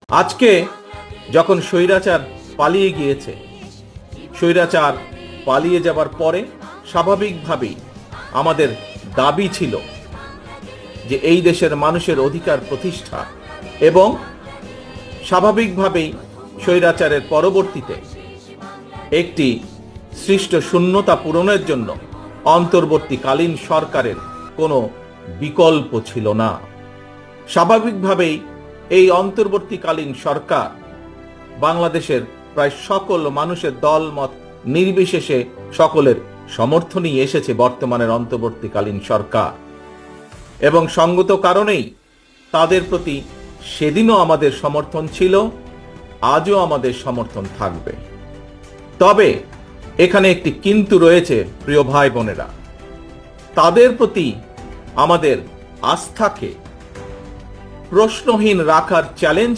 আজকে যখন স্বৈরাচার পালিয়ে গিয়েছে, স্বৈরাচার পালিয়ে যাবার পরে স্বাভাবিকভাবেই আমাদের দাবি ছিল যে এই দেশের মানুষের অধিকার প্রতিষ্ঠা, এবং স্বাভাবিকভাবেই স্বৈরাচারের পরবর্তীতে একটি সৃষ্ট শূন্যতা পূরণের জন্য অন্তর্বর্তীকালীন সরকারের কোনো বিকল্প ছিল না। স্বাভাবিকভাবেই এই অন্তর্বর্তীকালীন সরকার বাংলাদেশের প্রায় সকল মানুষের দলমত নির্বিশেষে সকলের সমর্থনই এসেছে বর্তমানের অন্তর্বর্তীকালীন সরকার, এবং সঙ্গত কারণেই তাদের প্রতি সেদিনও আমাদের সমর্থন ছিল, আজও আমাদের সমর্থন থাকবে। তবে এখানে একটি কিন্তু রয়েছে প্রিয় ভাই বোনেরা, তাদের প্রতি আমাদের আস্থাকে প্রশ্নহীন রাখার চ্যালেঞ্জ